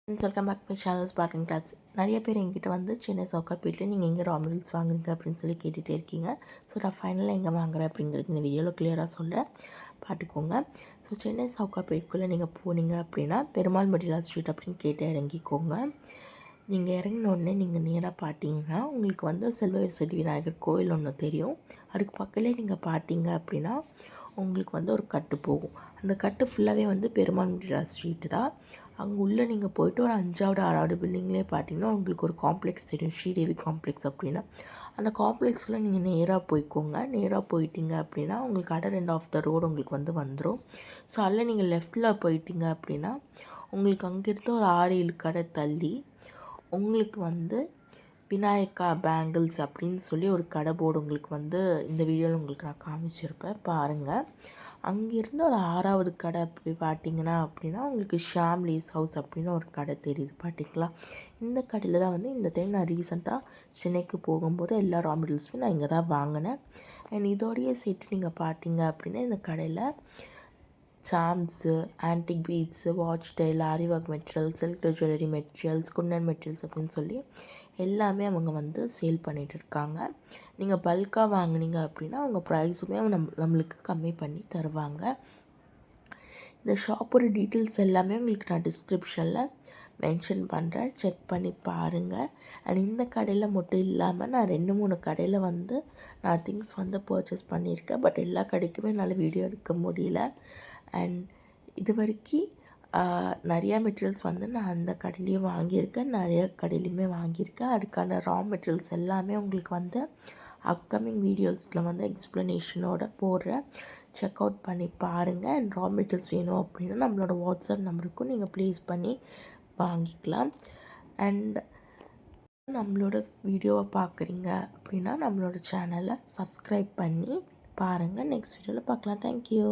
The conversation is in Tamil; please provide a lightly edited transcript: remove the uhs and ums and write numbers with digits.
Friends welcome back my channel sparking claps. நிறைய பேர் என்கிட்ட வந்து சென்னை சவுகார்பேட்டில் நீங்கள் எங்கே ரா மெட்டீரியல்ஸ் வாங்குறீங்க அப்படின்னு சொல்லி கேட்டுகிட்டே இருக்கீங்க. ஸோ நான் ஃபைனலாக எங்கே வாங்குறேன் அப்படிங்கிறது இந்த வீடியோவில் கிளியராக சொல்கிறேன், பார்த்துக்கோங்க. ஸோ சென்னை சவுகார்பேட்குள்ளே நீங்கள் போனீங்க அப்படின்னா பெருமாள் மடிலா ஸ்ட்ரீட் அப்படின்னு கேட்டு இறங்கிக்கோங்க. நீங்கள் இறங்கினோடனே நீங்கள் நேராக பார்த்தீங்கன்னா உங்களுக்கு வந்து செல்வ விநாயகர் கோயில் ஒன்று தெரியும். அதுக்கு பக்கத்துலேயே நீங்கள் பார்த்தீங்க அப்படின்னா உங்களுக்கு வந்து ஒரு கட்டு போகும். அந்த கட்டு ஃபுல்லாகவே வந்து பெருமாள் மடிலா ஸ்ட்ரீட்டு தான். அங்கே உள்ளே நீங்கள் போய்ட்டு ஒரு 5வது 6வது பில்டிங்லேயே பார்த்தீங்கன்னா உங்களுக்கு ஒரு காம்ப்ளெக்ஸ் தெரியும், ஸ்ரீதேவி காம்ப்ளெக்ஸ் அப்படின்னு. அந்த காம்ப்ளெக்ஸில் நீங்கள் நேராக போய்க்கோங்க. நேராக போயிட்டீங்க அப்படின்னா உங்களுக்கு அடர் எண்ட் ஆஃப் த ரோடு உங்களுக்கு வந்து வந்துடும். ஸோ அதில் நீங்கள் லெஃப்டில் போயிட்டீங்க அப்படின்னா உங்களுக்கு அங்கேருந்து ஒரு 6-7 கடை தள்ளி உங்களுக்கு வந்து விநாயகா பேங்கிள்ஸ் அப்படின்னு சொல்லி ஒரு கடை போர்டு உங்களுக்கு வந்து இந்த வீடியோவில் உங்களுக்கு நான் காமிச்சிருப்பேன், பாருங்கள். அங்கேருந்து ஒரு 6வது கடை போய் பார்த்தீங்கன்னா அப்படின்னா உங்களுக்கு ஷாம்லீஸ் ஹவுஸ் அப்படின்னு ஒரு கடை தெரியுது, பார்த்தீங்களா? இந்த கடையில் தான் வந்து இந்த டைம் நான் ரீசெண்டாக சென்னைக்கு போகும்போது எல்லா ரா மெட்டீரியல்ஸுமே நான் இங்கே தான் வாங்கினேன். அண்ட் இதோடையே சேர்த்து நீங்கள் பார்த்தீங்க அப்படின்னா இந்த கடையில் charms, antique beads, watch tile, aari work materials, silk jewellery materials, kundan materials அப்படின்னு சொல்லி எல்லாமே அவங்க வந்து சேல் பண்ணிகிட்டு இருக்காங்க. நீங்கள் பல்காக வாங்கினீங்க அப்படின்னா அவங்க ப்ரைஸுமே நம்மளுக்கு கம்மி பண்ணி தருவாங்க. இந்த ஷாப்போட டீட்டெயில்ஸ் எல்லாமே உங்களுக்கு நான் டிஸ்கிரிப்ஷனில் மென்ஷன் பண்ணுறேன், செக் பண்ணி பாருங்கள். அண்ட் இந்த கடையில் மட்டும் இல்லாமல் நான் 2-3 கடையில் வந்து நான் திங்ஸ் வந்து பர்ச்சேஸ் பண்ணியிருக்கேன். பட் எல்லா கடைக்குமே என்னால் வீடியோ எடுக்க முடியல. அண்ட் இது வரைக்கும் நிறையா மெட்டீரியல்ஸ் வந்து நான் அந்த கடையிலையும் வாங்கியிருக்கேன், நிறைய கடையிலையுமே வாங்கியிருக்கேன். அதுக்கான ரா மெட்டீரியல்ஸ் எல்லாமே உங்களுக்கு வந்து அப்கமிங் வீடியோஸில் வந்து எக்ஸ்ப்ளனேஷனோட போடுறேன், செக் அவுட் பண்ணி பாருங்கள். அண்ட் ரா மெட்டீரியல்ஸ் வேணும் அப்படின்னா நம்மளோட வாட்ஸ்அப் நம்பருக்கும் நீங்கள் ப்ளேஸ் பண்ணி வாங்கிக்கலாம். அண்ட் நம்மளோட வீடியோவை பார்க்குறீங்க அப்படின்னா நம்மளோட சேனலை சப்ஸ்கிரைப் பண்ணி பாருங்கள். நெக்ஸ்ட் வீடியோவில் பார்க்கலாம். தேங்க்யூ.